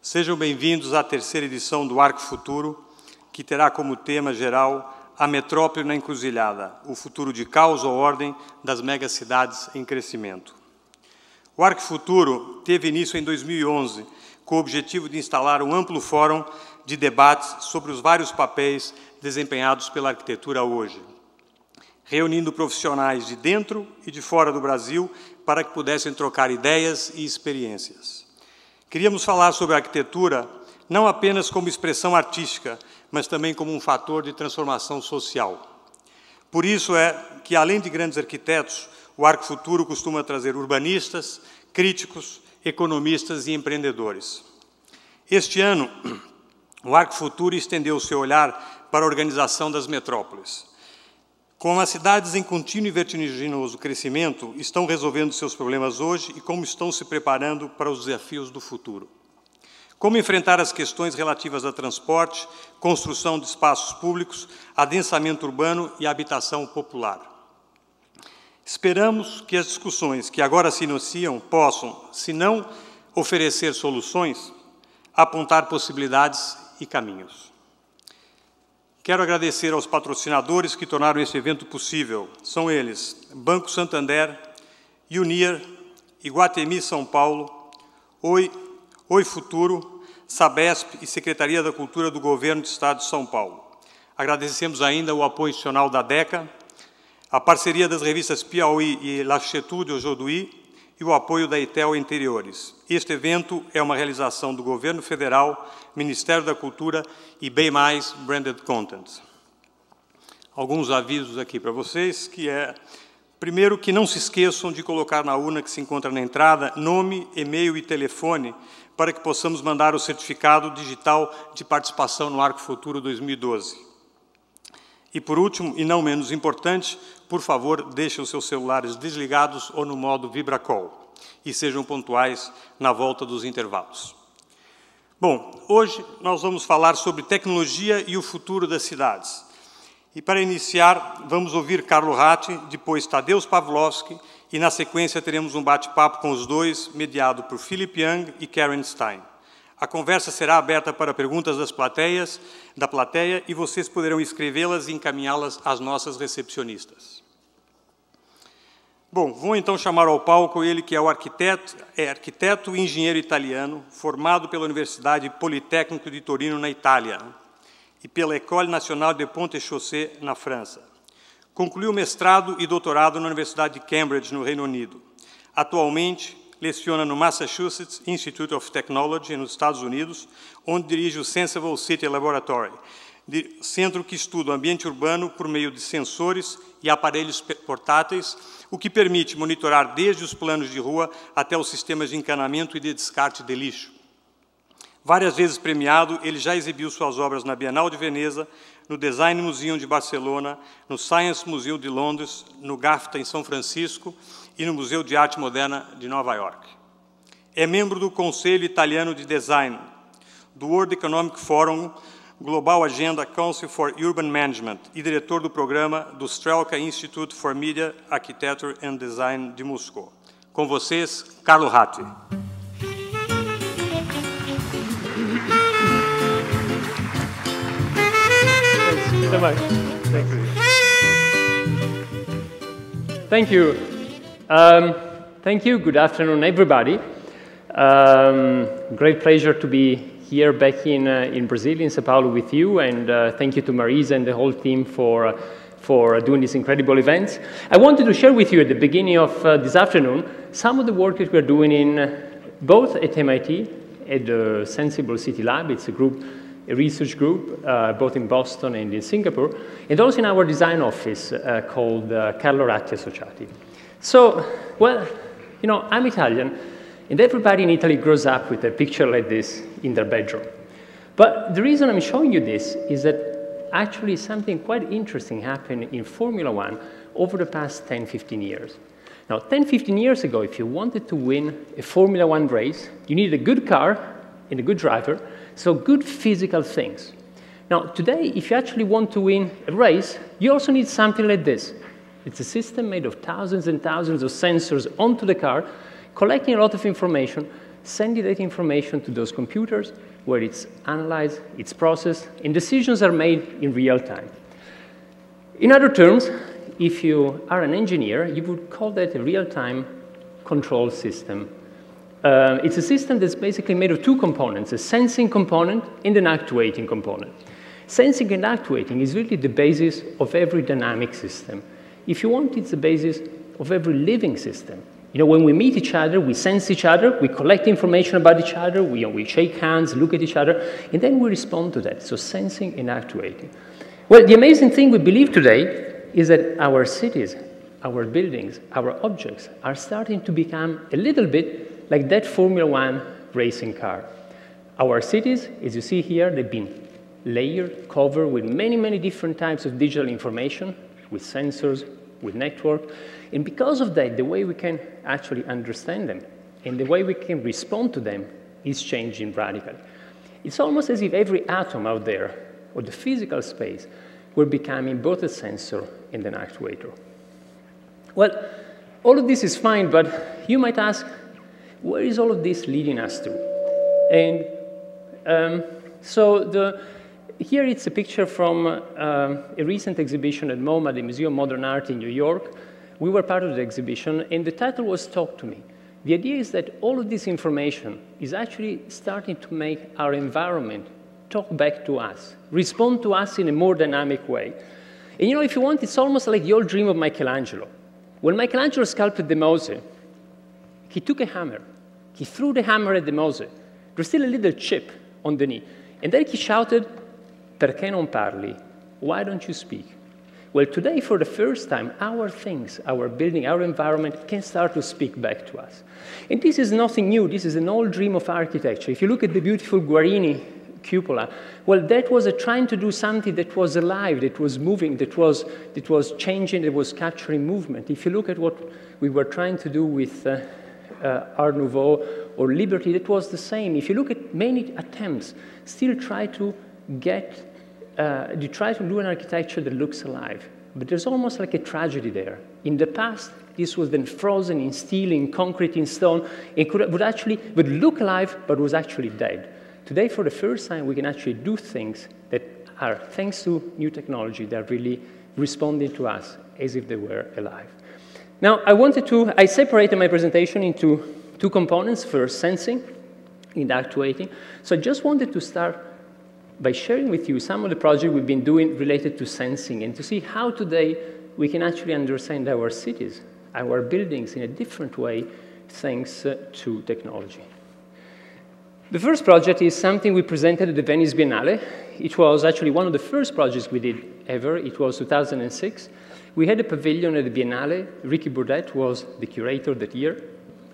Sejam bem-vindos à terceira edição do Arq.Futuro, que terá como tema geral a metrópole na encruzilhada, o futuro de caos ou ordem das megacidades em crescimento. O Arq.Futuro teve início em 2011, com o objetivo de instalar um amplo fórum de debates sobre os vários papéis desempenhados pela arquitetura hoje, reunindo profissionais de dentro e de fora do Brasil para que pudessem trocar ideias e experiências. Queríamos falar sobre a arquitetura não apenas como expressão artística, mas também como um fator de transformação social. Por isso é que, além de grandes arquitetos, o Arq.Futuro costuma trazer urbanistas, críticos, economistas e empreendedores. Este ano, o Arq.Futuro estendeu seu olhar para a organização das metrópoles. Como as cidades em contínuo e vertiginoso crescimento estão resolvendo seus problemas hoje e como estão se preparando para os desafios do futuro. Como enfrentar as questões relativas a transporte, construção de espaços públicos, adensamento urbano e habitação popular. Esperamos que as discussões que agora se iniciam possam, se não oferecer soluções, apontar possibilidades e caminhos. Quero agradecer aos patrocinadores que tornaram esse evento possível. São eles: Banco Santander, Unir, Iguatemi São Paulo, Futuro, Sabesp e Secretaria da Cultura do Governo do Estado de São Paulo. Agradecemos ainda o apoio institucional da DECA, a parceria das revistas Piauí e L'Arq.Futuro aujourd'hui e o apoio da ITEL Interiores. Este evento é uma realização do Governo Federal, Ministério da Cultura e bem mais Branded Content. Alguns avisos aqui para vocês, que é, primeiro, que não se esqueçam de colocar na urna que se encontra na entrada nome, e-mail e telefone para que possamos mandar o certificado digital de participação no Arq.Futuro 2012. E, por último, e não menos importante, por favor, deixem os seus celulares desligados ou no modo VibraCall e sejam pontuais na volta dos intervalos. Bom, hoje nós vamos falar sobre tecnologia e o futuro das cidades. E, para iniciar, vamos ouvir Carlo Ratti, depois Tadeusz Pawlowski, e, na sequência, teremos um bate-papo com os dois, mediado por Philip Young e Karen Stein. A conversa será aberta para perguntas da plateia e vocês poderão escrevê-las e encaminhá-las às nossas recepcionistas. Bom, vou então chamar ao palco ele que é arquiteto e engenheiro italiano, formado pela Universidade Politecnico de Torino, na Itália, e pela École Nationale des Ponts et Chaussées, na França. Concluiu mestrado e doutorado na Universidade de Cambridge, no Reino Unido. Atualmente, leciona no Massachusetts Institute of Technology, nos Estados Unidos, onde dirige o Senseable City Laboratory, centro que estuda o ambiente urbano por meio de sensores e aparelhos portáteis, o que permite monitorar desde os planos de rua até os sistemas de encanamento e de descarte de lixo. Várias vezes premiado, ele já exibiu suas obras na Bienal de Veneza, no Design Museum de Barcelona, no Science Museum de Londres, no GAFTA em São Francisco e no Museu de Arte Moderna de Nova York. É membro do Conselho Italiano de Design, do World Economic Forum, Global Agenda Council for Urban Management e diretor do programa do Strelka Institute for Media, Architecture and Design de Moscou. Com vocês, Carlo Ratti. Thank you. Thank you. Good afternoon, everybody. Great pleasure to be here back in Brazil, in São Paulo, with you, and thank you to Marisa and the whole team for doing this incredible event. I wanted to share with you at the beginning of this afternoon some of the work that we're doing in both at MIT, at the Senseable City Lab. It's a research group, both in Boston and in Singapore, and also in our design office called Carlo Ratti Associati. So, well, you know, I'm Italian, and everybody in Italy grows up with a picture like this in their bedroom. But the reason I'm showing you this is that actually something quite interesting happened in Formula One over the past 10, 15 years. Now, 10, 15 years ago, if you wanted to win a Formula One race, you needed a good car and a good driver, so good physical things. Now, today, if you actually want to win a race, you also need something like this. It's a system made of thousands and thousands of sensors onto the car, collecting a lot of information sending that information to those computers where it's analyzed, it's processed, and decisions are made in real time. In other terms, if you are an engineer, you would call that a real-time control system. It's a system that's basically made of two components, a sensing component and an actuating component. Sensing and actuating is really the basis of every dynamic system. If you want, it's the basis of every living system. You know, when we meet each other, we sense each other, we collect information about each other, we shake hands, look at each other, and then we respond to that. So sensing and actuating. Well, the amazing thing we believe today is that our cities, our buildings, our objects are starting to become a little bit like that Formula One racing car. Our cities, as you see here, they've been layered, covered with many, many different types of digital information, with sensors, with network. And because of that, the way we can actually understand them and the way we can respond to them is changing radically. It's almost as if every atom out there, or the physical space, were becoming both a sensor and an actuator. Well, all of this is fine, but you might ask, where is all of this leading us to? And here it's a picture from a recent exhibition at MoMA, the Museum of Modern Art in New York. We were part of the exhibition, and the title was Talk to Me. The idea is that all of this information is actually starting to make our environment talk back to us, respond to us in a more dynamic way. And you know, if you want, it's almost like the old dream of Michelangelo. When Michelangelo sculpted the Moses, he took a hammer. He threw the hammer at the Moses. There's still a little chip on the knee. And then he shouted, "Perché non parli?" Why don't you speak? Well, today, for the first time, our things, our building, our environment can start to speak back to us. And this is nothing new. This is an old dream of architecture. If you look at the beautiful Guarini cupola, well, that was trying to do something that was alive, that was moving, that was changing, that was capturing movement. If you look at what we were trying to do with Art Nouveau or Liberty, that was the same. If you look at many attempts, still try to you try to do an architecture that looks alive, but there's almost like a tragedy there. In the past, this was then frozen in steel, in concrete, in stone. It would look alive, but was actually dead. Today, for the first time, we can actually do things that are, thanks to new technology, that are really responding to us as if they were alive. Now, I separated my presentation into two components. First, sensing and actuating. So I just wanted to start by sharing with you some of the projects we've been doing related to sensing and to see how today we can actually understand our cities, our buildings in a different way thanks to technology. The first project is something we presented at the Venice Biennale. It was actually one of the first projects we did ever. It was 2006. We had a pavilion at the Biennale. Ricky Burdett was the curator that year.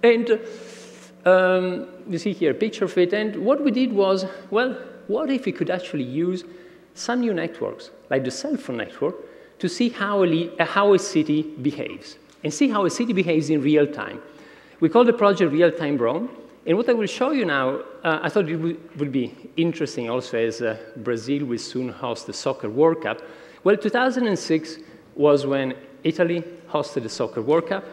And you see here a picture of it. And what we did was, well, what if we could actually use some new networks, like the cell phone network, to see how a city behaves, and see how a city behaves in real time. We call the project Real-Time Rome, and what I will show you now, I thought it would be interesting also as Brazil will soon host the Soccer World Cup. Well, 2006 was when Italy hosted the Soccer World Cup.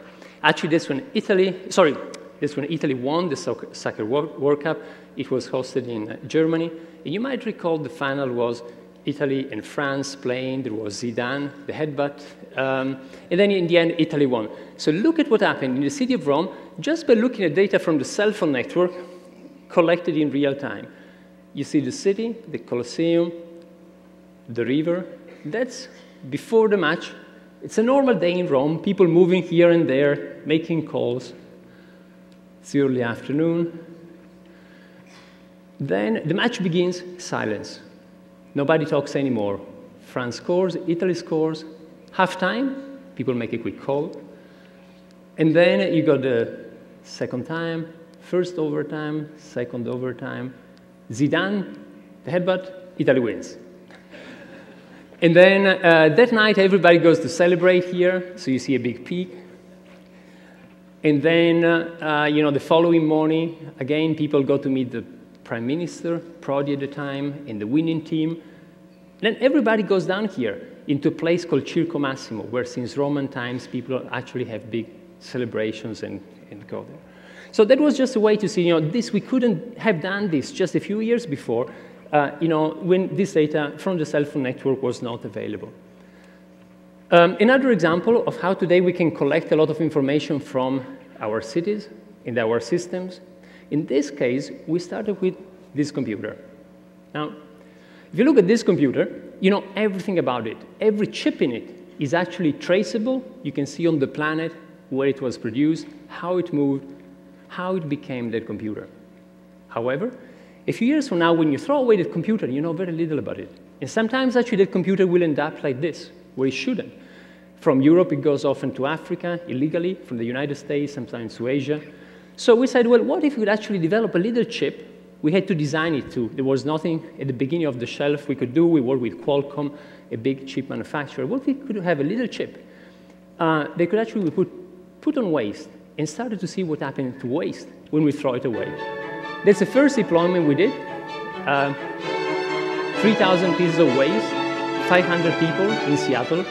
Actually, that's when Italy won the Soccer World Cup. It was hosted in Germany. And you might recall the final was Italy and France playing. There was Zidane, the headbutt. And then in the end, Italy won. So look at what happened in the city of Rome just by looking at data from the cell phone network collected in real time. You see the city, the Colosseum, the river. That's before the match. It's a normal day in Rome, people moving here and there, making calls. It's early afternoon. Then the match begins, silence. Nobody talks anymore. France scores, Italy scores. Half-time, people make a quick call. And then you got the second time, first overtime, second overtime. Zidane, the headbutt, Italy wins. And then that night, everybody goes to celebrate here, so you see a big peak. And then, the following morning, again, people go to meet the Prime Minister, Prodi at the time, and the winning team. Then everybody goes down here into a place called Circo Massimo, where since Roman times, people actually have big celebrations and go there. So that was just a way to see, we couldn't have done this just a few years before, when this data from the cell phone network was not available. Another example of how today we can collect a lot of information from our cities and our systems. In this case, we started with this computer. Now, if you look at this computer, you know everything about it. Every chip in it is actually traceable. You can see on the planet where it was produced, how it moved, how it became that computer. However, a few years from now, when you throw away that computer, you know very little about it. And sometimes, actually, that computer will end up like this, where it shouldn't. From Europe, it goes often to Africa, illegally, from the United States, sometimes to Asia. So we said, well, what if we could actually develop a little chip? We had to design it too. There was nothing at the beginning of the shelf we could do. We worked with Qualcomm, a big chip manufacturer. What if we could have a little chip they could actually put on waste and started to see what happened to waste when we throw it away. That's the first deployment we did. 3,000 pieces of waste, 500 people in Seattle.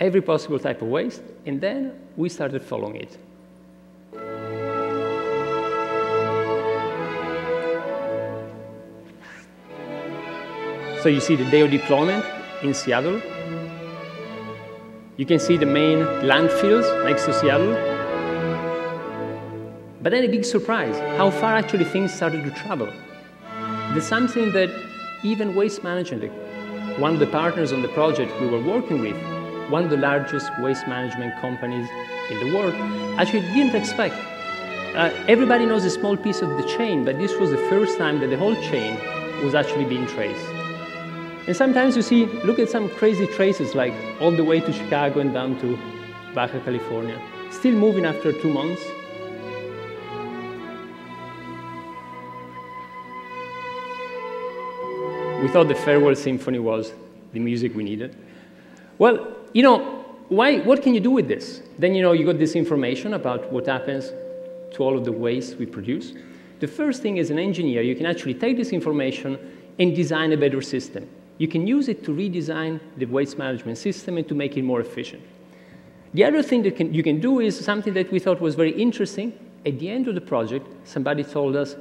Every possible type of waste, and then we started following it. So you see the day of deployment in Seattle. You can see the main landfills next to Seattle. But then a big surprise, how far actually things started to travel. There's something that even waste management, one of the partners on the project we were working with, one of the largest waste management companies in the world, actually didn't expect. Everybody knows a small piece of the chain, but this was the first time that the whole chain was actually being traced. And sometimes you see, look at some crazy traces, like all the way to Chicago and down to Baja California, still moving after 2 months. We thought the farewell symphony was the music we needed. Well, what can you do with this? Then, you got this information about what happens to all of the waste we produce. The first thing, as an engineer, you can actually take this information and design a better system. You can use it to redesign the waste management system and to make it more efficient. The other thing that you can do is something that we thought was very interesting. At the end of the project, somebody told us,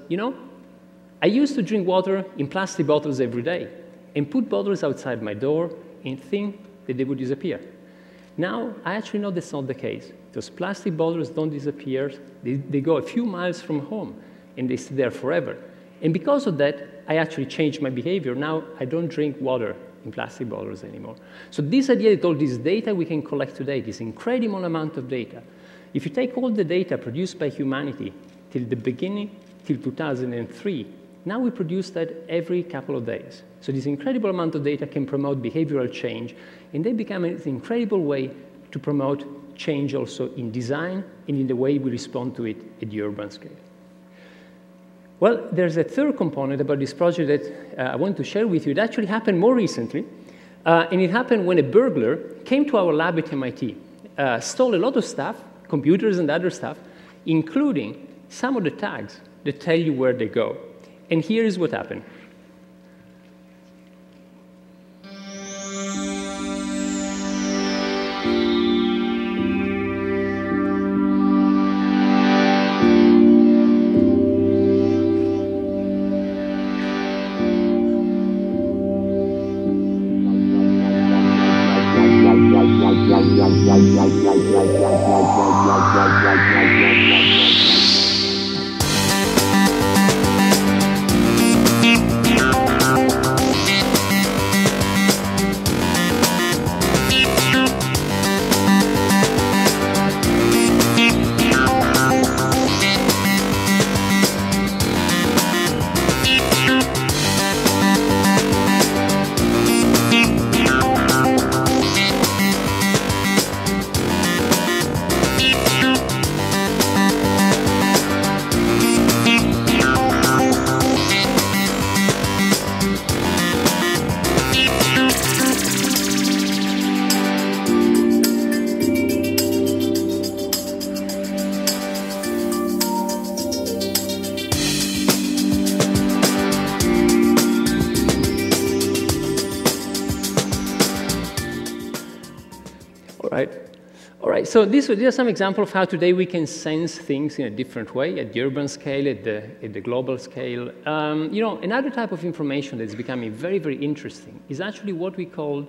I used to drink water in plastic bottles every day and put bottles outside my door and think that they would disappear. Now, I actually know that's not the case. Those plastic bottles don't disappear. They go a few miles from home, and they stay there forever. And because of that, I actually changed my behavior. Now, I don't drink water in plastic bottles anymore. So this idea that all this data we can collect today, this incredible amount of data, if you take all the data produced by humanity till the beginning, till 2003, now we produce that every couple of days. So this incredible amount of data can promote behavioral change, and they become an incredible way to promote change also in design and in the way we respond to it at the urban scale. Well, there's a third component about this project that I want to share with you. It actually happened more recently, and it happened when a burglar came to our lab at MIT, stole a lot of stuff, computers and other stuff, including some of the tags that tell you where they go. And here is what happened. right. All right, so these are some examples of how today we can sense things in a different way, at the urban scale, at the global scale. You know, another type of information that's becoming very, very interesting is actually what we call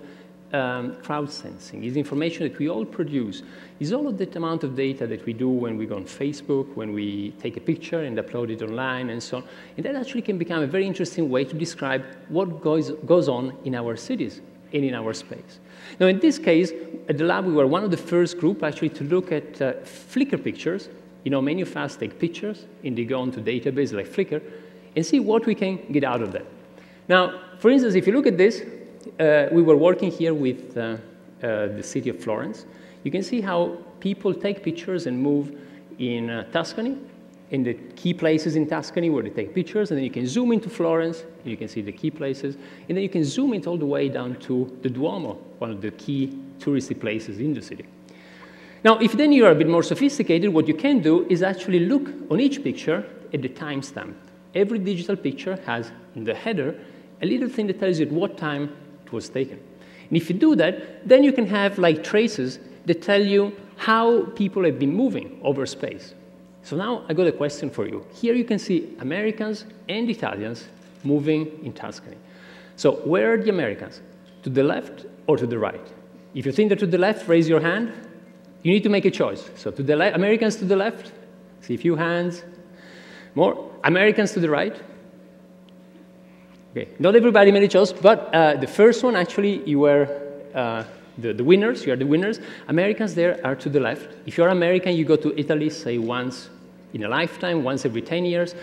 crowd sensing. It's information that we all produce. It's all of that amount of data that we do when we go on Facebook, when we take a picture and upload it online and so on. And that actually can become a very interesting way to describe what goes on in our cities and in our space. Now, in this case, at the lab, we were one of the first group actually to look at Flickr pictures. You know, many of us take pictures and they go onto databases like Flickr and see what we can get out of that. Now, for instance, if you look at this, we were working here with the city of Florence. You can see how people take pictures and move in Tuscany, in the key places in Tuscany where they take pictures, and then you can zoom into Florence, and you can see the key places, and then you can zoom it all the way down to the Duomo, one of the key touristy places in the city. Now, if then you are a bit more sophisticated, what you can do is actually look on each picture at the timestamp. Every digital picture has, in the header, a little thing that tells you at what time it was taken. And if you do that, then you can have like traces that tell you how people have been moving over space. So now I got a question for you. Here you can see Americans and Italians moving in Tuscany. So where are the Americans? To the left or to the right? If you think they're to the left, raise your hand. You need to make a choice. So to the left, Americans to the left. See a few hands. More. Americans to the right. Okay, not everybody made a choice, but the first one, actually, you were the winners. You are the winners. Americans there are to the left. If you're American, you go to Italy, say, once in a lifetime, once every 10 years.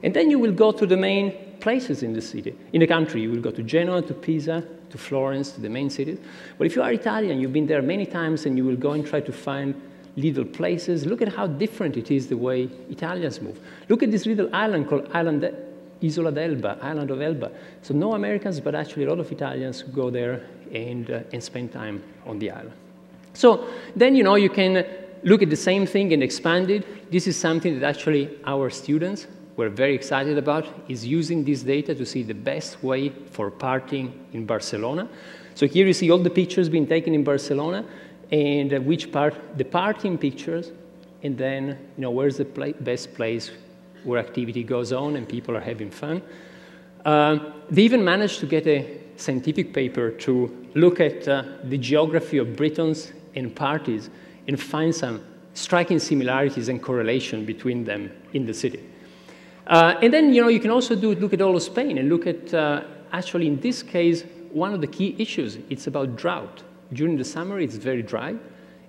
And then you will go to the main places in the city, in the country. You will go to Genoa, to Pisa, to Florence, to the main cities. But if you are Italian, you've been there many times, and you will go and try to find little places. Look at how different it is the way Italians move. Look at this little island called Isola d'Elba, Island of Elba. So no Americans, but actually a lot of Italians who go there and spend time on the island. So then, you know, you can look at the same thing and expand it. This is something that actually our students were very excited about, is using this data to see the best way for partying in Barcelona. So here you see all the pictures being taken in Barcelona, and which part, the partying pictures, and then, you know, where's the best place where activity goes on and people are having fun. They even managed to get a scientific paper to look at the geography of Britons and parties and find some striking similarities and correlation between them in the city. And then, you know, you can also look at all of Spain and look at, actually, in this case, one of the key issues. It's about drought. During the summer, it's very dry.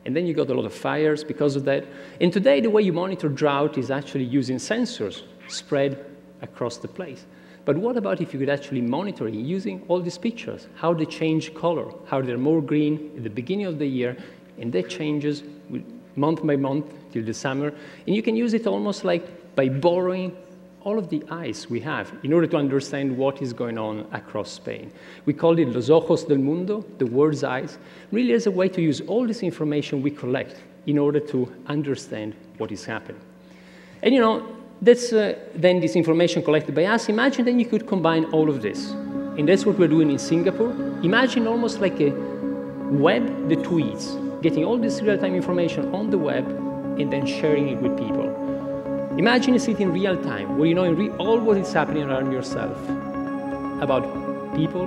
And then you got a lot of fires because of that. And today, the way you monitor drought is actually using sensors spread across the place. But what about if you could actually monitor it using all these pictures, how they change color, how they're more green at the beginning of the year, and that changes month by month till the summer. And you can use it almost like by borrowing all of the eyes we have in order to understand what is going on across Spain. We call it los ojos del mundo, the world's eyes, really as a way to use all this information we collect in order to understand what is happening. And you know, that's then this information collected by us. Imagine then you could combine all of this. And that's what we're doing in Singapore. Imagine almost like a web that tweets, getting all this real-time information on the web and then sharing it with people. Imagine a city in real time, where you know all what is happening around yourself about people.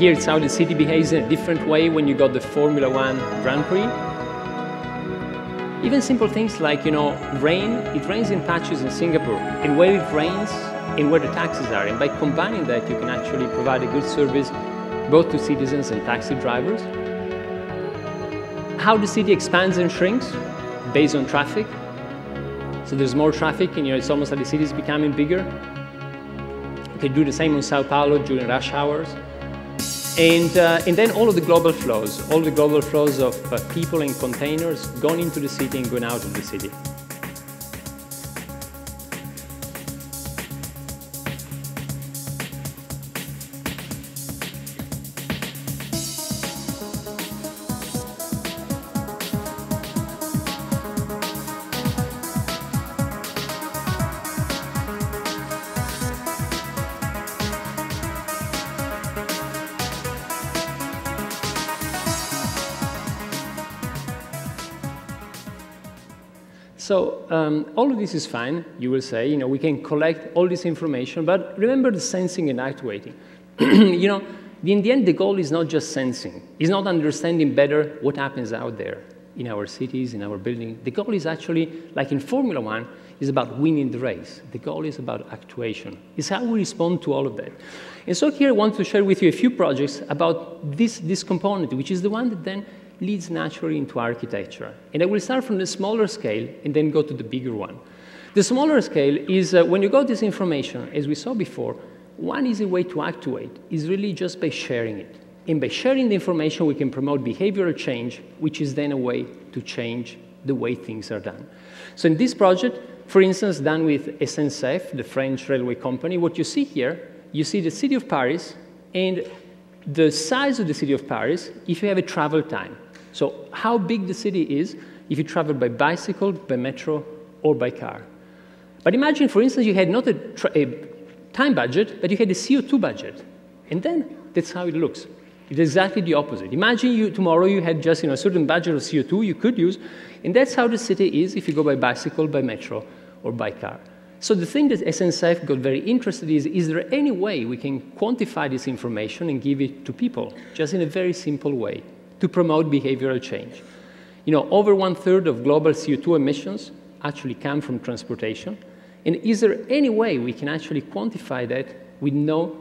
Here it's how the city behaves in a different way when you got the Formula One Grand Prix. Even simple things like, you know, rain, it rains in patches in Singapore, and where it rains and where the taxis are. And by combining that, you can actually provide a good service both to citizens and taxi drivers. How the city expands and shrinks based on traffic. So there's more traffic, and you know, it's almost like the city is becoming bigger. You can do the same in Sao Paulo during rush hours. And then all of the global flows of people and containers going into the city and going out of the city. So all of this is fine, you will say. You know, we can collect all this information, but remember the sensing and actuating. You know, in the end, the goal is not just sensing. It's not understanding better what happens out there in our cities, in our buildings. The goal is actually, like in Formula One, is about winning the race. The goal is about actuation. It's how we respond to all of that. And so here I want to share with you a few projects about this component, which is the one that then leads naturally into architecture. And I will start from the smaller scale and then go to the bigger one. The smaller scale is when you got this information, as we saw before, one easy way to actuate is really just by sharing it. And by sharing the information, we can promote behavioral change, which is then a way to change the way things are done. So in this project, for instance, done with SNCF, the French railway company, what you see here, you see the city of Paris and the size of the city of Paris if you have a travel time. So how big the city is if you travel by bicycle, by metro, or by car. But imagine, for instance, you had not a time budget, but you had a CO2 budget. And then that's how it looks. It's exactly the opposite. Imagine tomorrow you had just a certain budget of CO2 you could use, and that's how the city is if you go by bicycle, by metro, or by car. So the thing that SNCF got very interested in is there any way we can quantify this information and give it to people, just in a very simple way, to promote behavioral change? You know, over 1/3 of global CO2 emissions actually come from transportation. And is there any way we can actually quantify that with no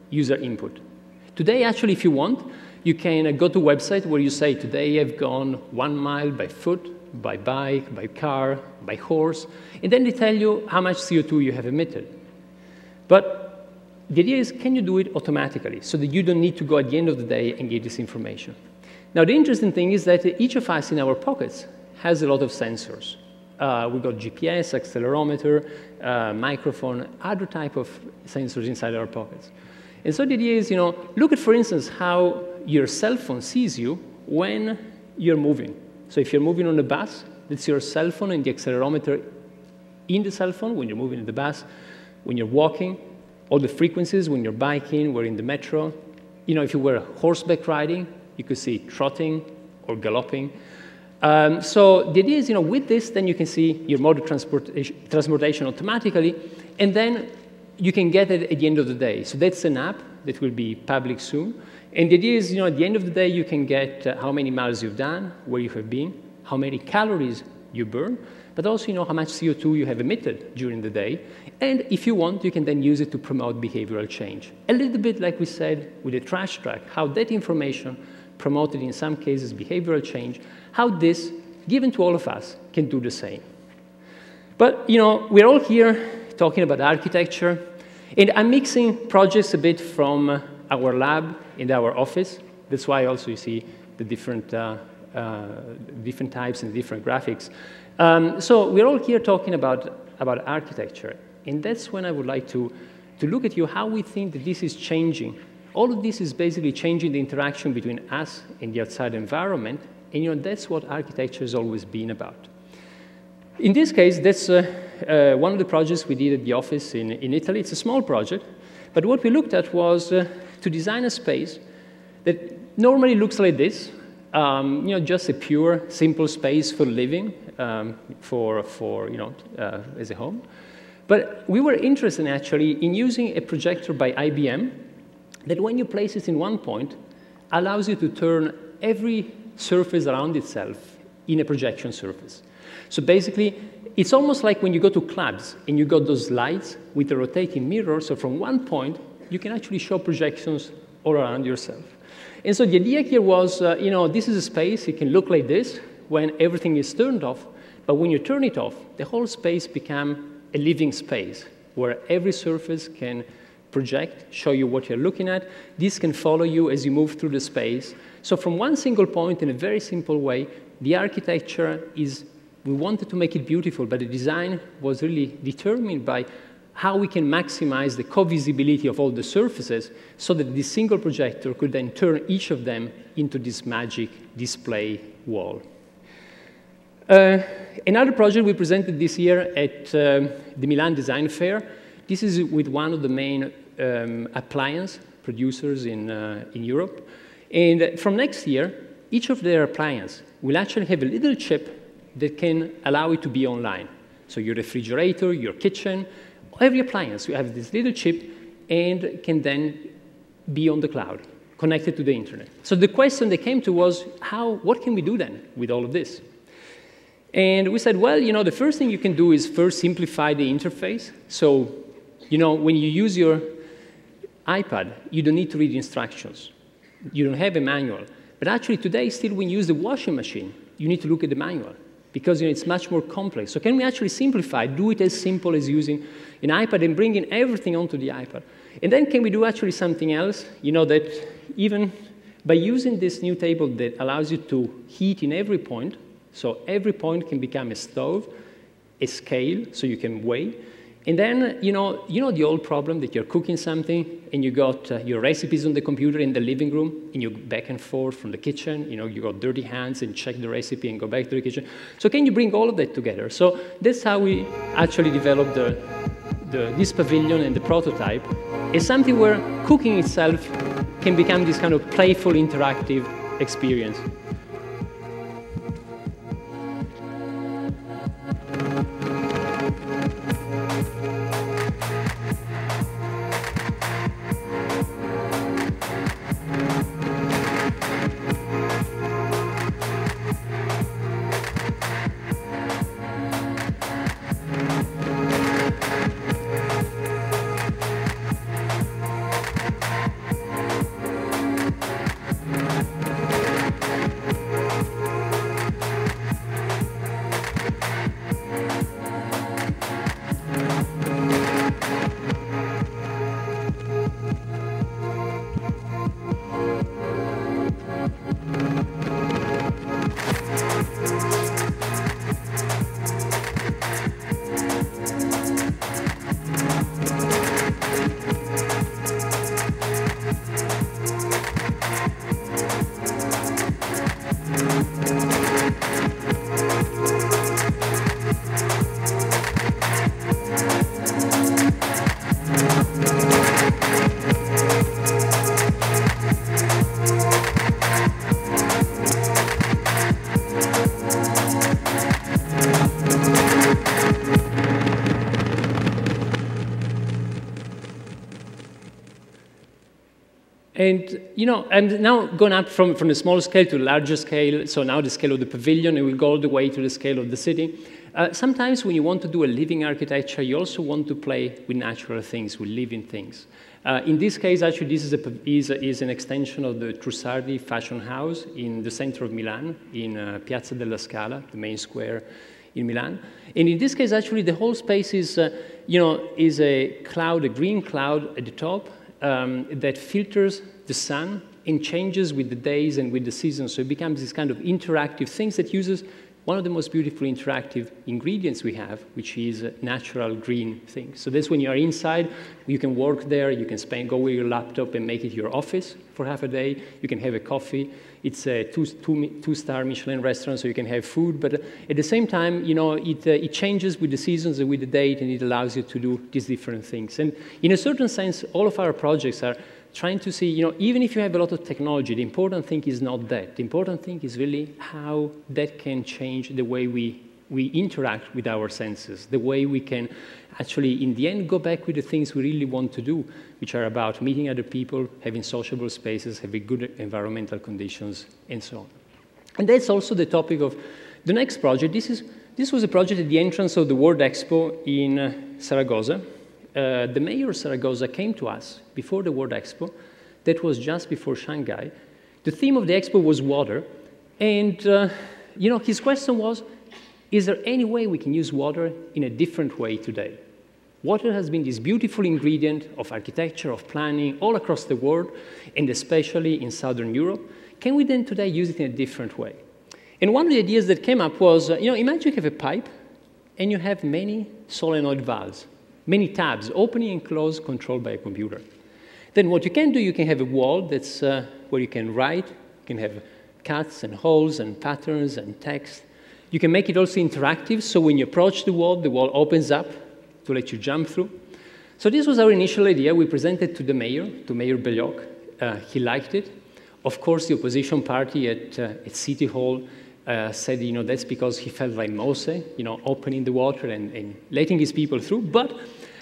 user input? Today, actually, if you want, you can go to a website where you say, today I've gone 1 mile by foot, by bike, by car, by horse, and then they tell you how much CO2 you have emitted. But the idea is, can you do it automatically so that you don't need to go at the end of the day and get this information? Now, the interesting thing is that each of us in our pockets has a lot of sensors. We've got GPS, accelerometer, microphone, other type of sensors inside our pockets. And so the idea is, look at, for instance, how your cell phone sees you when you're moving. So if you're moving on a bus, that's your cell phone and the accelerometer in the cell phone when you're moving in the bus, when you're walking, all the frequencies when you're biking, we're in the metro. If you were horseback riding, you could see trotting or galloping. So the idea is, with this, then you can see your mode of transportation automatically, and then you can get it at the end of the day. So that's an app that will be public soon. And the idea is, at the end of the day, you can get how many miles you've done, where you have been, how many calories you burn, but also, how much CO2 you have emitted during the day. And if you want, you can then use it to promote behavioral change. A little bit like we said with the trash track, how that information promoted, in some cases, behavioral change, how this, given to all of us, can do the same. But, we're all here talking about architecture, and I'm mixing projects a bit from our lab and our office. That's why also you see the different types and different graphics. So we're all here talking about architecture, and that's when I would like to look at you how we think that this is changing. All of this is basically changing the interaction between us and the outside environment, and that's what architecture has always been about. In this case, that's one of the projects we did at the office in Italy. It's a small project, but what we looked at was to design a space that normally looks like this, just a pure, simple space for living, as a home. But we were interested actually in using a projector by IBM that when you place it in one point, allows you to turn every surface around itself in a projection surface. So basically, it's almost like when you go to clubs and you got those lights with a rotating mirror, so from one point, you can actually show projections all around yourself. And so the idea here was, this is a space, it can look like this when everything is turned off, but when you turn it off, the whole space becomes a living space where every surface can project, show you what you're looking at. This can follow you as you move through the space. So from one single point, in a very simple way, the architecture is, we wanted to make it beautiful, but the design was really determined by how we can maximize the co-visibility of all the surfaces so that this single projector could then turn each of them into this magic display wall. Another project we presented this year at the Milan Design Fair. This is with one of the main appliance producers in Europe. And from next year, each of their appliances will actually have a little chip that can allow it to be online. So your refrigerator, your kitchen, every appliance, you have this little chip and can then be on the cloud, connected to the internet. So the question that came to was, what can we do then with all of this? And we said, well, the first thing you can do is first simplify the interface. So, when you use your iPad, you don't need to read instructions. You don't have a manual. But actually today, still when you use the washing machine, you need to look at the manual because it's much more complex. So can we actually simplify, do it as simple as using an iPad and bringing everything onto the iPad? And then can we do actually something else, that even by using this new table that allows you to heat in every point, so every point can become a stove, a scale, so you can weigh. And then, the old problem that you're cooking something and you got your recipes on the computer in the living room and you go back and forth from the kitchen, you got dirty hands and check the recipe and go back to the kitchen. So can you bring all of that together? So that's how we actually developed this pavilion and the prototype is something where cooking itself can become this kind of playful, interactive experience. And, I'm now going up from the small scale to the larger scale. So now the scale of the pavilion, and we'll go all the way to the scale of the city. Sometimes when you want to do a living architecture, you also want to play with natural things, with living things. In this case, actually, this is an extension of the Trussardi fashion house in the center of Milan, in Piazza della Scala, the main square in Milan. And in this case, actually, the whole space is, is a cloud, a green cloud at the top that filters the sun and changes with the days and with the seasons. So it becomes this kind of interactive things that uses one of the most beautiful interactive ingredients we have, which is natural green things. So that's when you are inside, you can work there, you can go with your laptop and make it your office for half a day. You can have a coffee. It's a two-star Michelin restaurant, so you can have food. But at the same time, it changes with the seasons and with the date, and it allows you to do these different things. And in a certain sense, all of our projects are trying to see, even if you have a lot of technology, the important thing is not that. The important thing is really how that can change the way we interact with our senses, the way we can actually, in the end, go back with the things we really want to do, which are about meeting other people, having sociable spaces, having good environmental conditions, and so on. And that's also the topic of the next project. This was a project at the entrance of the World Expo in Zaragoza. The mayor of Zaragoza came to us before the World Expo. That was just before Shanghai. The theme of the expo was water. And his question was, is there any way we can use water in a different way today? Water has been this beautiful ingredient of architecture, of planning, all across the world, and especially in Southern Europe. Can we then today use it in a different way? And one of the ideas that came up was, imagine you have a pipe, and you have many solenoid valves. Many tabs, opening and close, controlled by a computer. Then what you can do, you can have a wall that's where you can write, you can have cuts and holes and patterns and text. You can make it also interactive, so when you approach the wall opens up to let you jump through. So this was our initial idea. We presented to Mayor Belloc. He liked it. Of course, the opposition party at City Hall said, that's because he felt like Moses, opening the water and letting his people through. But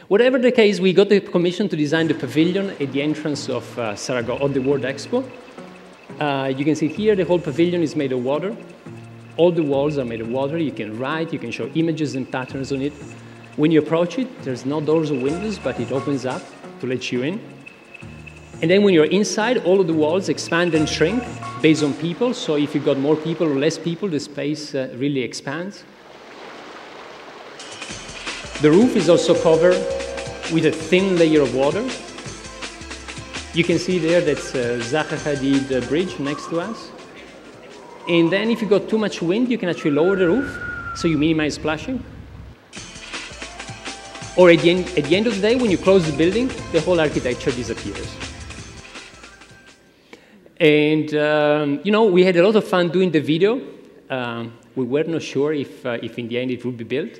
whatever the case, we got the commission to design the pavilion at the entrance of Saragossa, of the World Expo. You can see here the whole pavilion is made of water. All the walls are made of water. You can write, you can show images and patterns on it. When you approach it, there's no doors or windows, but it opens up to let you in. And then when you're inside, all of the walls expand and shrink based on people. So if you've got more people or less people, the space really expands. The roof is also covered with a thin layer of water. You can see there that's Zaha Hadid bridge next to us. And then if you got too much wind, you can actually lower the roof, so you minimize splashing. Or at the end of the day, when you close the building, the whole architecture disappears. And, we had a lot of fun doing the video. We were not sure if in the end it would be built.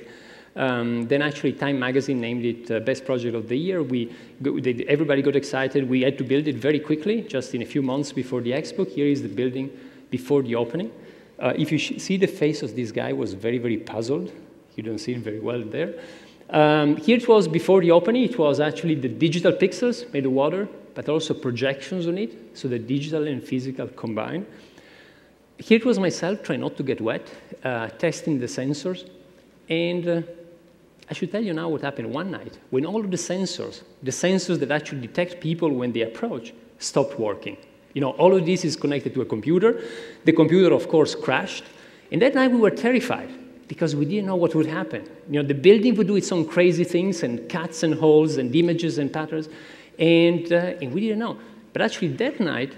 Then actually Time Magazine named it Best Project of the Year. Everybody got excited. We had to build it very quickly, just in a few months before the expo. Here is the building before the opening. If you see the face of this guy was very, very puzzled. You don't see it very well there. Here it was before the opening. It was actually the digital pixels made of water, but also projections on it, so the digital and physical combined. Here it was myself trying not to get wet, testing the sensors. And I should tell you now what happened one night. When all of the sensors that actually detect people when they approach, stopped working. All of this is connected to a computer. The computer, of course, crashed. And that night we were terrified, because we didn't know what would happen. The building would do its own crazy things, and cuts and holes and images and patterns, and we didn't know. But actually that night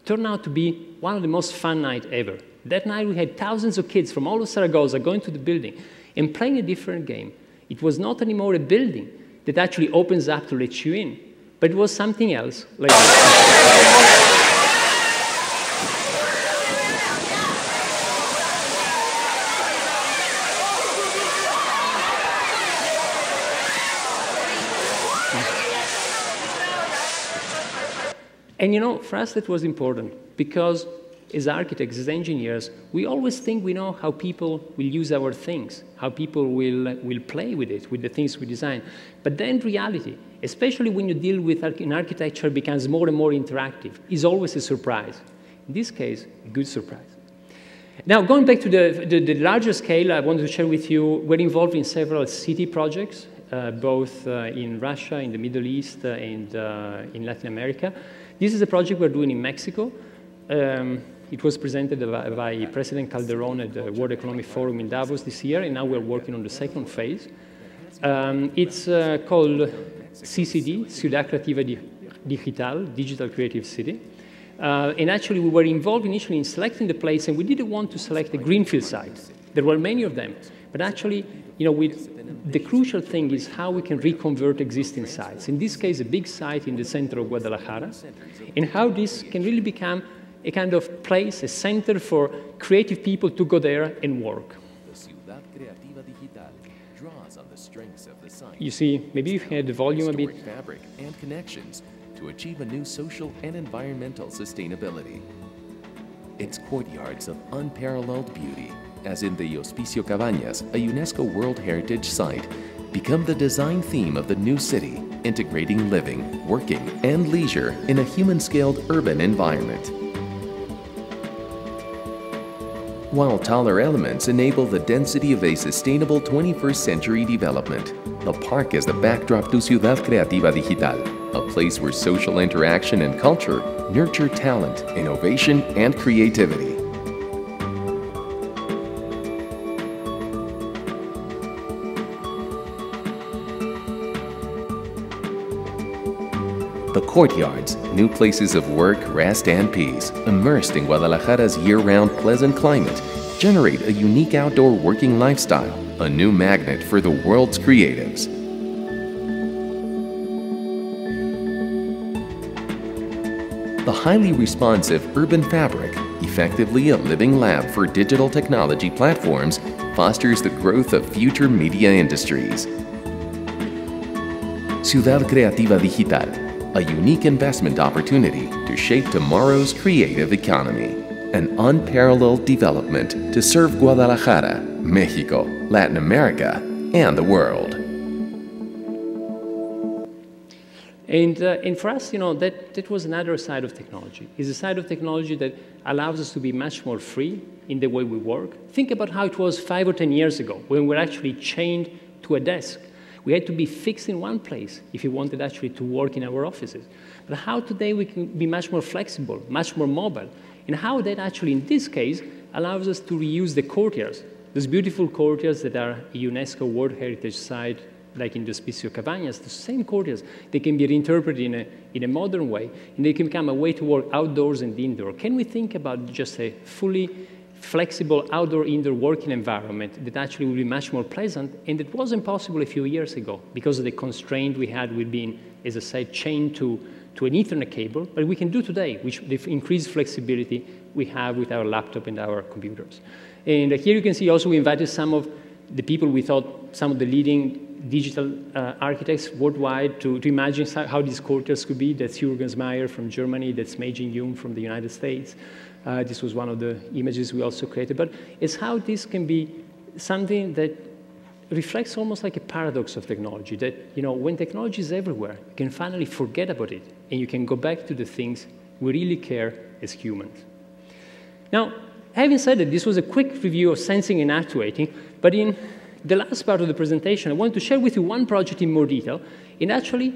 turned out to be one of the most fun nights ever. That night we had thousands of kids from all of Saragossa going to the building and playing a different game. It was not anymore a building that actually opens up to let you in, but it was something else. Like And for us that was important, because as architects, as engineers, we always think we know how people will use our things, how people will play with it, with the things we design. But then reality, especially when you deal with an architecture becomes more and more interactive, is always a surprise. In this case, a good surprise. Now, going back to the larger scale, I wanted to share with you, we're involved in several city projects, both in Russia, in the Middle East, and in Latin America. This is a project we're doing in Mexico. It was presented by President Calderon at the World Economic Forum in Davos this year, and now we're working on the second phase. It's called CCD, Ciudad Creativa Digital, Digital Creative City. And actually, we were involved initially in selecting the place, and we didn't want to select a greenfield site. There were many of them. But actually, the crucial thing is how we can reconvert existing sites. In this case, a big site in the center of Guadalajara, and how this can really become a kind of place, a center for creative people to go there and work. You see, maybe if you had the volume a bit. Fabric and connections to achieve a new social and environmental sustainability. Its courtyards of unparalleled beauty, as in the Hospicio Cabañas, a UNESCO World Heritage Site, become the design theme of the new city, integrating living, working, and leisure in a human-scaled urban environment. While taller elements enable the density of a sustainable 21st century development, the park is the backdrop to Ciudad Creativa Digital, a place where social interaction and culture nurture talent, innovation, and creativity. The courtyards, new places of work, rest, and peace, immersed in Guadalajara's year-round pleasant climate, generate a unique outdoor working lifestyle, a new magnet for the world's creatives. The highly responsive urban fabric, effectively a living lab for digital technology platforms, fosters the growth of future media industries. Ciudad Creativa Digital, a unique investment opportunity to shape tomorrow's creative economy. an unparalleled development to serve Guadalajara, Mexico, Latin America, and the world. And for us, that was another side of technology. It's a side of technology that allows us to be much more free in the way we work. Think about how it was 5 or 10 years ago when we were actually chained to a desk. We had to be fixed in one place if we wanted actually to work in our offices. But how today we can be much more flexible, much more mobile, and how that actually, in this case, allows us to reuse the courtyards, those beautiful courtyards that are a UNESCO World Heritage Site, like in the Hospicio Cabañas, the same courtyards, they can be reinterpreted in a modern way, and they can become a way to work outdoors and indoor. Can we think about just a fully flexible outdoor-indoor working environment that actually will be much more pleasant, and it wasn't possible a few years ago because of the constraint we had with being, as I said, chained to an Ethernet cable, but we can do today, which the increased flexibility we have with our laptop and our computers. And here you can see also we invited some of the people we thought, some of the leading digital architects worldwide to imagine how these courtyards could be. That's Jürgen Meyer from Germany, that's Mei Jing-Yoon from the United States. This was one of the images we also created. But it's how this can be something that reflects almost like a paradox of technology, that when technology is everywhere, you can finally forget about it, and you can go back to the things we really care as humans. Now, having said that, this was a quick review of sensing and actuating, but in the last part of the presentation, I wanted to share with you one project in more detail, and actually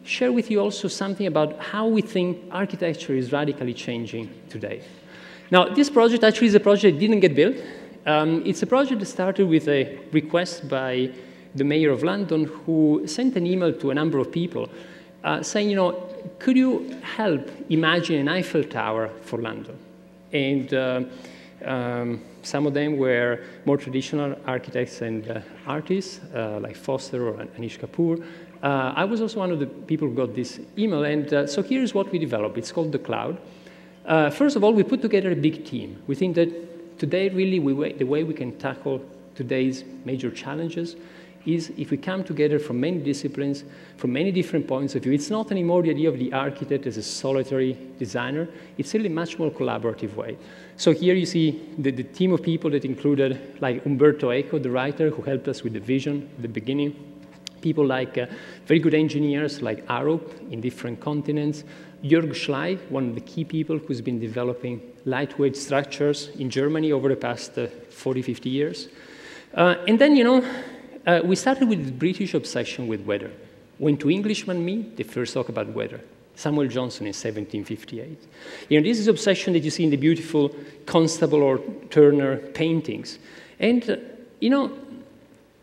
share with you also something about how we think architecture is radically changing today. Now, this project actually is a project that didn't get built. It's a project that started with a request by the mayor of London, who sent an email to a number of people saying, could you help imagine an Eiffel Tower for London? And some of them were more traditional architects and artists, like Foster or Anish Kapoor. I was also one of the people who got this email, and so here's what we developed. It's called The Cloud. First of all, we put together a big team. We think that today, really, the way we can tackle today's major challenges is if we come together from many disciplines, from many different points of view. It's not anymore the idea of the architect as a solitary designer. It's really a much more collaborative way. So here you see the team of people that included like Umberto Eco, the writer, who helped us with the vision at the beginning. People like very good engineers like Arq in different continents. Jörg Schley, one of the key people who's been developing lightweight structures in Germany over the past 40, 50 years. And then, we started with the British obsession with weather. When two Englishmen meet, they first talk about weather. Samuel Johnson in 1758. This is obsession that you see in the beautiful Constable or Turner paintings. And,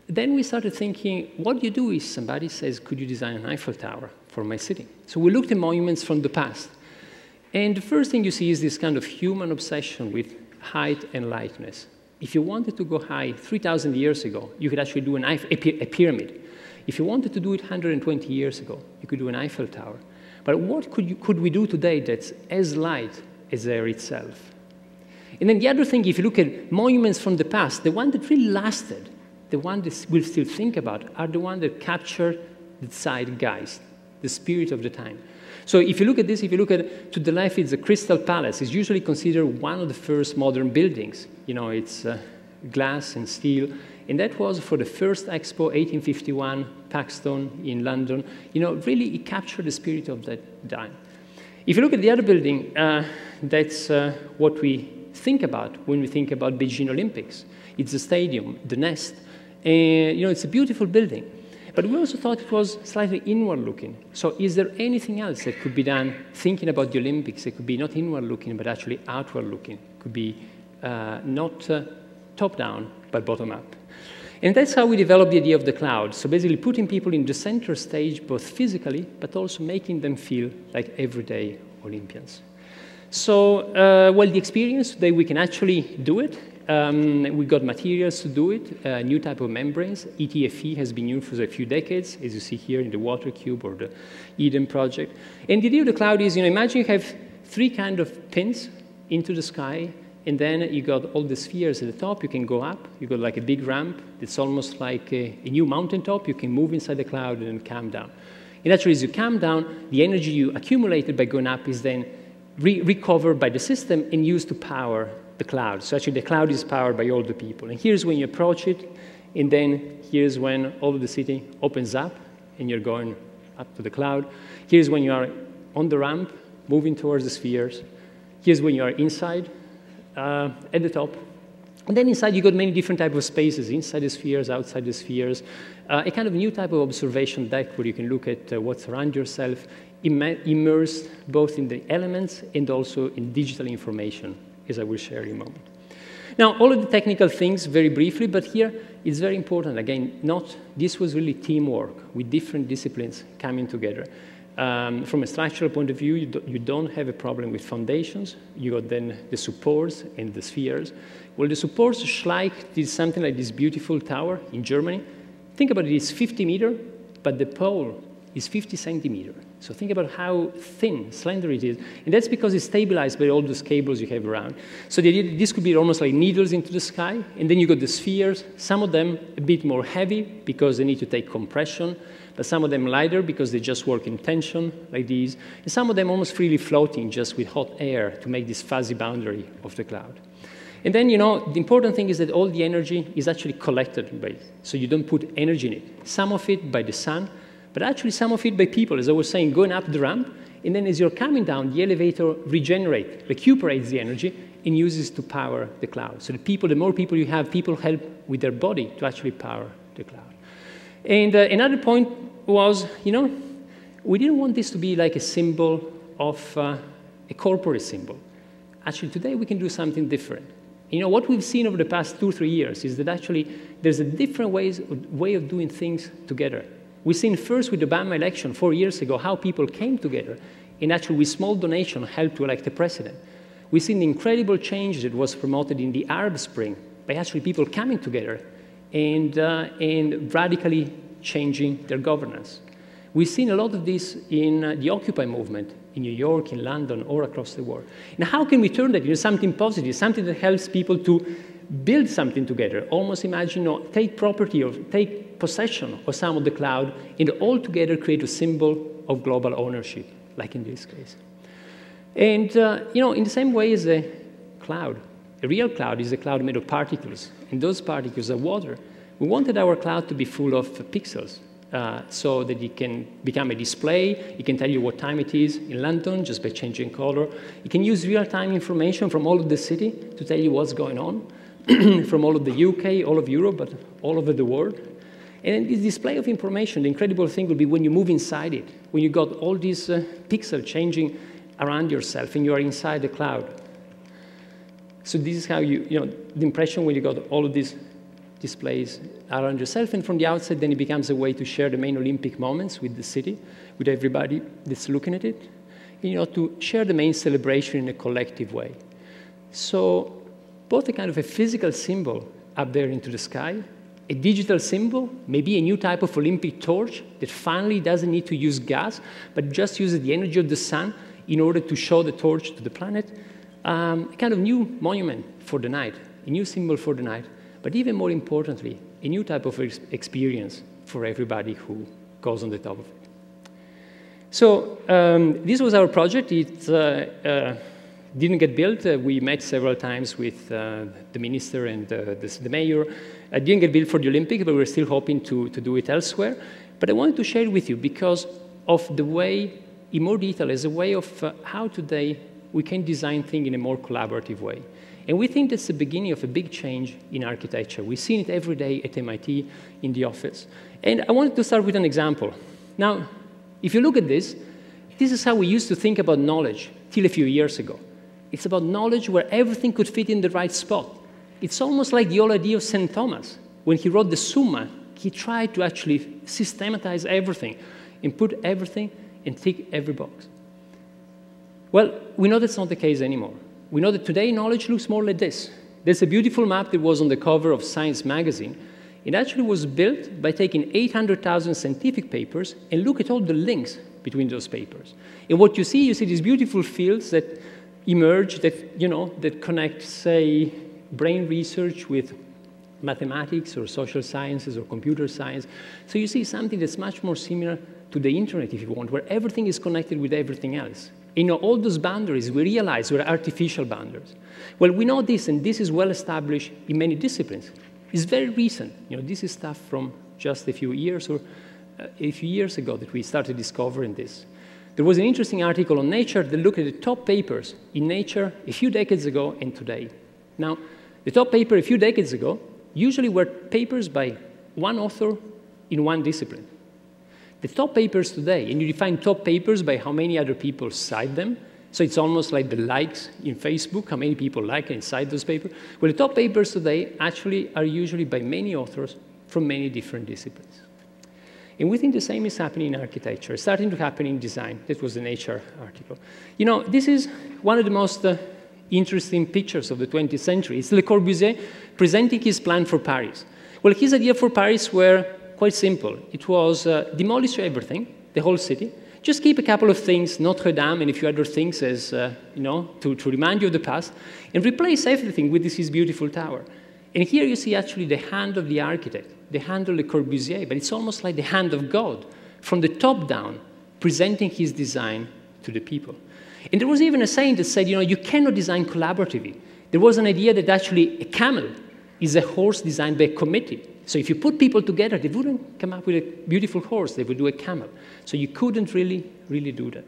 then we started thinking, what you do is somebody says, could you design an Eiffel Tower for my city? So we looked at monuments from the past. And the first thing you see is this kind of human obsession with height and lightness. If you wanted to go high 3,000 years ago, you could actually do a pyramid. If you wanted to do it 120 years ago, you could do an Eiffel Tower. But what could we do today that's as light as air itself? And then the other thing, if you look at monuments from the past, the one that really lasted, the one that we'll still think about, are the ones that capture the zeitgeist, the spirit of the time. So if you look at this, if you look at to the left, it's the Crystal Palace. It's usually considered one of the first modern buildings. It's glass and steel. And that was for the first Expo, 1851, Paxton in London. Really it captured the spirit of that time. If you look at the other building, that's what we think about when we think about Beijing Olympics. It's the stadium, the Nest. And, it's a beautiful building. But we also thought it was slightly inward-looking. So is there anything else that could be done thinking about the Olympics? It could be not inward-looking, but actually outward-looking. It could be not top-down, but bottom-up. And that's how we developed the idea of the cloud. So basically putting people in the center stage, both physically, but also making them feel like everyday Olympians. So, the experience today, we can actually do it. We got materials to do it, new type of membranes. ETFE has been used for a few decades, as you see here in the Water Cube or the Eden project. And the idea of the cloud is, imagine you have 3 kind of pins into the sky, and then you got all the spheres at the top. You can go up. You got like a big ramp. It's almost like a new mountaintop. You can move inside the cloud and then come down. And actually, as you come down, the energy you accumulated by going up is then recovered by the system and used to power the cloud. So actually, the cloud is powered by all the people. And here's when you approach it, and then here's when all of the city opens up, and you're going up to the cloud. Here's when you are on the ramp, moving towards the spheres. Here's when you are inside, at the top. And then inside, you got many different types of spaces, inside the spheres, outside the spheres, a kind of new type of observation deck where you can look at what's around yourself, immersed both in the elements and also in digital information, as I will share in a moment. Now, all of the technical things, very briefly, but here it's very important. Again, this was really teamwork with different disciplines coming together. From a structural point of view, you don't have a problem with foundations. You got then the supports and the spheres. Well, the supports, Schleich did something like this beautiful tower in Germany. Think about it, it's 50 meters, but the pole is 50 centimeters. So think about how thin, slender it is. And that's because it's stabilized by all those cables you have around. So the idea, this could be almost like needles into the sky. And then you got the spheres, some of them a bit more heavy because they need to take compression, but some of them lighter because they just work in tension, like these. And some of them almost freely floating, just with hot air to make this fuzzy boundary of the cloud. And then, you know, the important thing is that all the energy is actually collected by it. So you don't put energy in it. Some of it by the sun, but actually some of it by people, as I was saying, going up the ramp, and then as you're coming down, the elevator recuperates the energy and uses to power the cloud. So the more people you have, people help with their body to actually power the cloud. And another point was, you know, we didn't want this to be like a symbol of a corporate symbol. Actually, today we can do something different. You know, what we've seen over the past 2 or 3 years is that actually there's a different way of doing things together. We've seen first with the Obama election 4 years ago how people came together and actually with small donation helped to elect a president. We've seen the incredible change that was promoted in the Arab Spring by actually people coming together and radically changing their governance. We've seen a lot of this in the Occupy movement in New York, in London, or across the world. Now, how can we turn that into something positive, something that helps people to build something together? Almost imagine, you know, take property or take possession of some of the cloud and all together create a symbol of global ownership, like in this case. And, you know, in the same way as a cloud, a real cloud is a cloud made of particles, and those particles are water. We wanted our cloud to be full of pixels, so that it can become a display. It can tell you what time it is in London just by changing color. It can use real-time information from all of the city to tell you what's going on, from all of the UK, all of Europe, but all over the world. And this display of information, the incredible thing would be when you move inside it, when you got all these pixels changing around yourself and you are inside the cloud. So this is how you know, the impression when you got all of these displays around yourself, and from the outside, then it becomes a way to share the main Olympic moments with the city, with everybody that's looking at it, and, you know, to share the main celebration in a collective way. So both a kind of a physical symbol up there into the sky, a digital symbol, maybe a new type of Olympic torch that finally doesn't need to use gas, but just uses the energy of the sun in order to show the torch to the planet, a kind of new monument for the night, a new symbol for the night. But even more importantly, a new type of experience for everybody who goes on the top of it. So this was our project. It didn't get built. We met several times with the minister and the mayor. It didn't get built for the Olympics, but we're still hoping to do it elsewhere. But I wanted to share it with you because of the way, in more detail, as a way of how today we can design things in a more collaborative way. And we think that's the beginning of a big change in architecture. We've seen it every day at MIT in the office. And I wanted to start with an example. Now, if you look at this, this is how we used to think about knowledge till a few years ago. It's about knowledge where everything could fit in the right spot. It's almost like the whole idea of St. Thomas. When he wrote the Summa, he tried to actually systematize everything and put everything and tick every box. Well, we know that's not the case anymore. We know that today knowledge looks more like this. There's a beautiful map that was on the cover of Science magazine. It actually was built by taking 800,000 scientific papers and look at all the links between those papers. And what you see these beautiful fields that emerge that, you know, that connect, say, brain research with mathematics or social sciences or computer science. So you see something that's much more similar to the internet, if you want, where everything is connected with everything else. all those boundaries we realized were artificial boundaries. Well, we know this, and this is well established in many disciplines. It's very recent. This is stuff from just a few years ago that we started discovering this. There was an interesting article on Nature that looked at the top papers in Nature a few decades ago and today. Now, the top paper a few decades ago usually were papers by one author in one discipline. The top papers today, and you define top papers by how many other people cite them, so it's almost like the likes in Facebook, how many people like and cite those papers. Well, the top papers today actually are usually by many authors from many different disciplines. And we think the same is happening in architecture. It's starting to happen in design. That was the Nature article. This is one of the most interesting pictures of the 20th century. It's Le Corbusier presenting his plan for Paris. Well, his idea for Paris were quite simple. It was demolish everything, the whole city, just keep a couple of things, Notre Dame and a few other things as, to remind you of the past, and replace everything with this beautiful tower. And here you see actually the hand of the architect, the hand of Le Corbusier, but it's almost like the hand of God, from the top down, presenting his design to the people. And there was even a saying that said, you cannot design collaboratively. There was an idea that actually a camel is a horse designed by a committee. So if you put people together, they wouldn't come up with a beautiful horse, they would do a camel. So you couldn't really do that.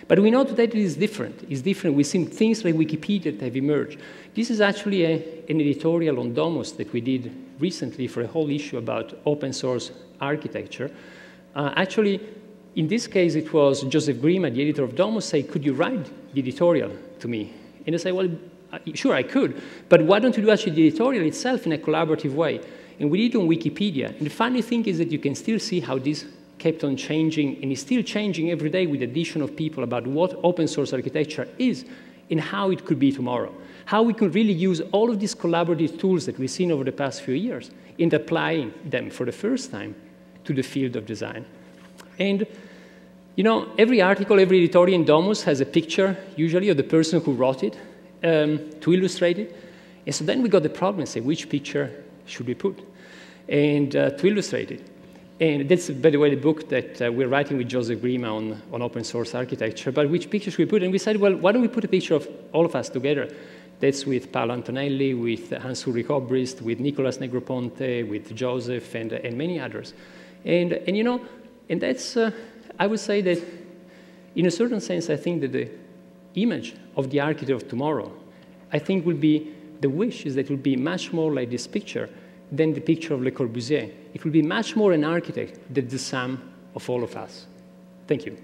But we know today that it is different. It's different. We've seen things like Wikipedia that have emerged. This is actually an editorial on Domus that we did recently for a whole issue about open source architecture. Actually, in this case, it was Joseph Grima, the editor of Domus, say, could you write the editorial to me? And I say, well, sure, I could. But why don't you do actually the editorial itself in a collaborative way? And we did it on Wikipedia. And the funny thing is that you can still see how this kept on changing and is still changing every day with the addition of people about what open source architecture is and how it could be tomorrow. How we could really use all of these collaborative tools that we've seen over the past few years and applying them for the first time to the field of design. And every article, every editorial in Domus has a picture, usually, of the person who wrote it to illustrate it. And so then we got the problem and say, which picture should we put? And to illustrate it. And that's, by the way, the book that we're writing with Joseph Grima on open source architecture. But which picture should we put? And we said, well, why don't we put a picture of all of us together? That's with Paolo Antonelli, with Hans-Ulrich Obrist, with Nicolas Negroponte, with Joseph, and many others. And that's, I would say that, in a certain sense, I think that the image of the architect of tomorrow, I think will be, the wish is that it will be much more like this picture than the picture of Le Corbusier. It will be much more an architect than the sum of all of us. Thank you.